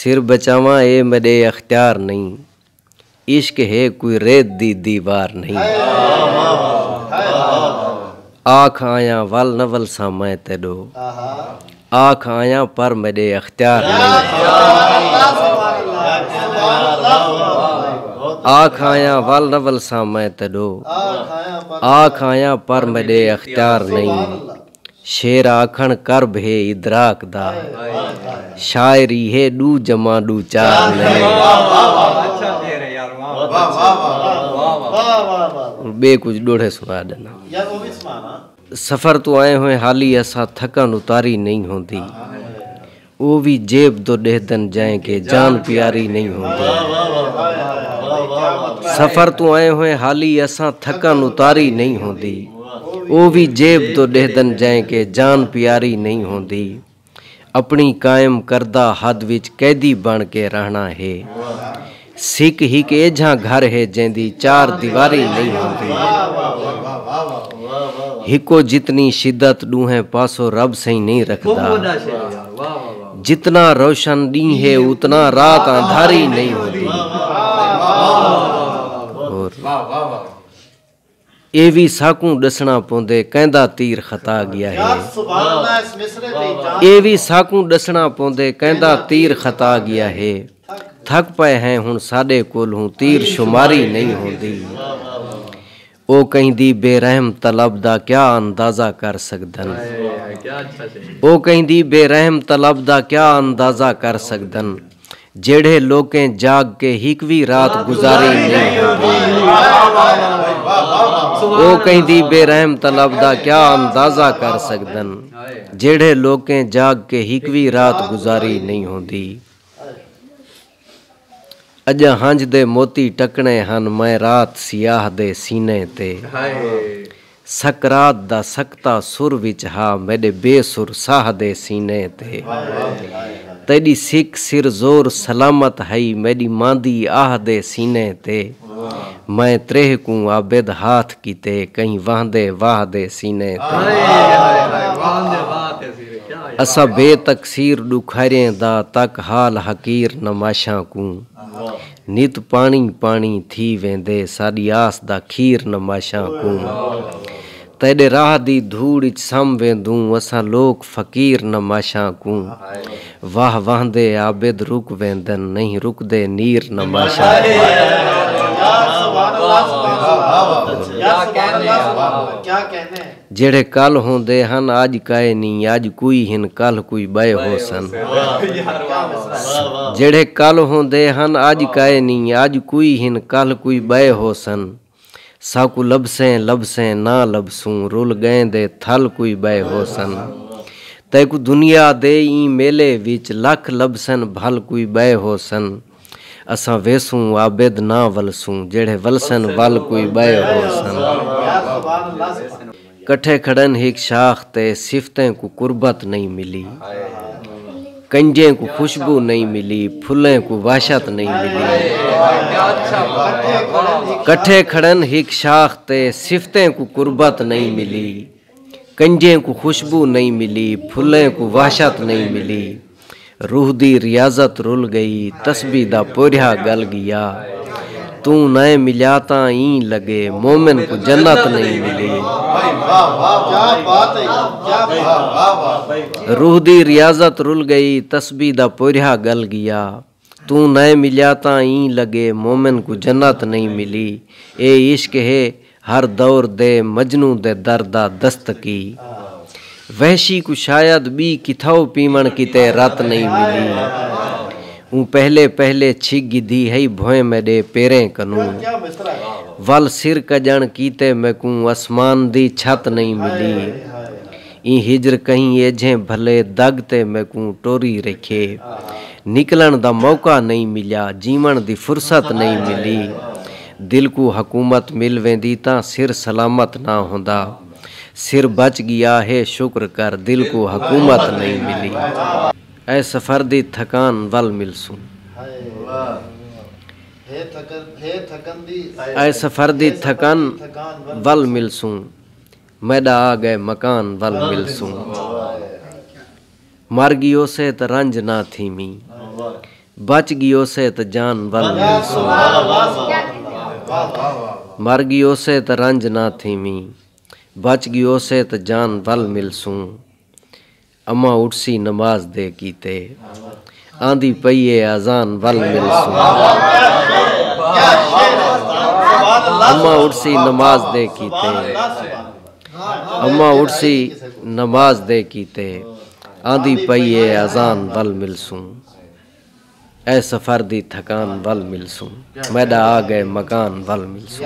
सिर बचावा ए मेरे अख्तियार नहीं, इश्क है कोई रेत दी दीवार नहीं। आख आया वल नवल सा मैं तेडो, आख आया पर मेरे अख्तियार नहीं। आख आया वल नवल सा मैं तेडो, आख आया पर मेरे अख्तियार नहीं। शेर आखण करब है इदराक दा, शायरी है डू जमा डू चार नहीं। बे कुछ डोढ़े सुना देना। सफर तो आए हुए हाली असा थकन उतारी नहीं होती, वो भी जेब तो डेहदन जाए के जान प्यारी नहीं होती। सफर तो आए हुए हाली असा थकन उतारी नहीं होती, वो भी जेब तो डेहदन जाए के जान प्यारी नहीं होती। अपनी कायम करदा हद विच कैदी बन के रहना है, सिख हिक एझा घर है जेंदी चार दीवारी नहीं होती। हिको जितनी शिद्दत डूहे पासो रब सही नहीं रखता, जितना रोशन दी है उतना रात अंधारी नहीं होती। और ये भी साकू दसना पौंदे कहंदा तीर खता गया है, ये भी साकू दसना पौंदे कहंदा तीर खता गया है। थक पे हैं हुण साडे कोल हूँ तीर शुमारी नहीं होती। ओ कहिंदी बेरहम तलब दा क्या अंदाजा कर सकदन, ओ कहिंदी बेरहम तलब दा क्या अंदाजा कर सकदन। जेड़े लोकें जाग के हिकवी रात गुजारी नहीं होती। ओ कहिंदी बेरहम तलब दा क्या अंदाजा कर सकदन, जेड़े लोकें जाग के हिकवी रात गुजारी नहीं होती। अज हंज दे मोती टकने हन मैं रात सियाह दे सीने ते। सकरात दा सकता सुर विच हा मेरे बेसुर साह दे सीने ते। तेरी सिख सिर जोर सलामत हई मेरी मांदी आह दे सीने ते। मैं त्रेह को आबेद हाथ कीते कहीं वाहदे वाह दे सीने ते। असा बेतकसीर दुखारे दा तक हाल हकीर नमाशा को। नित पानी पानी थी वेंदे साडी आस दा खीर नमाशा को। तेरे राह दी धूड़ इच सम वेंदूं असा लोक फकीर नमाशा को। वाह वाहदे आबिद रुक वेंदन नहीं रुकदे नीर नमाशा जेड़े कल होंदे हन आज काए नी आज कोई हिन कल कोई बय हो सन। जेड़े कल होंदे हन आज काए नी आज कोई हिन कल कोई बय हो सन। साकू लबसें ना लबसूं रुल गए दे थल कोई बय हो सन। तैकू दुनिया दे ई मेले विच लख लबसन भल कोई बय हो सन। असा वेसूं आबिद ना वलसूं जेड़े वलसन वल कोई बय हो सन। कट्ठे खड़न हिक शाख ते सिफतें को कुर्बत नहीं मिली। कंजे को खुशबू नहीं मिली फुलें को वाशत नहीं मिली। कट्ठे खड़न हिक शाख ते सिफतें को कुर्बत नहीं मिली। कंजे को खुशबू नहीं मिली फुलें को वाशत नहीं मिली। रूह दी रियाजत रुल गई तस्बी दा पोरिया गल गया। तू नए मिल्या ता ई लगे मोमिन को जन्नत नहीं मिली। रूह दी रियाजत रुल गई तस्बी दा पोरिया गल गया। तू नए मिल्या ता ई लगे मोमिन को जन्नत नहीं मिली। ए इश्क है हर दौर दे मजनू दे दर्दा दस्तकी। वहशी को शायद बी किथाओ पीमण किते रत नहीं मिली। ऊ पहले पहले छिग दी है भोए मेरे पेरे कनू। वल सिर कजण कीते मैकू आसमान दी छत नहीं मिली। ई हिजर कहीं एझे भले दगते मैकू टोरी रखे। निकलन दा मौका नहीं मिला जीवन दी फुर्सत नहीं मिली। दिल को हुकूमत मिल वेंदी ता सिर सलामत ना होंदा। सिर बच गया है शुक्र कर दिल को हुकूमत नहीं मिली। ऐ सफर दी थकान वल मिलसूं। ऐ सफर दी थकान वल मिलसूं। मैडा आ गए मकान वल मिलसूं। मर गियो से त रंज ना थीमी। बच गियो से त जान वल मिलसूं, मर गियो से त रंज ना थीमी, बच गियो से त जान वल मिलसूं। अम्मा उठसी नमाज दे कीते, आंदी पईए अजान वल मिलसूं। अम्मा उठसी नमाज दे कीते, अम्मा उठसी नमाज दे कीते, आंदी पईए अजान वल मिलसूं। ऐ सफर दी थकान वल मिलसूं, मैडा आ गए मकान वल मिलसूं।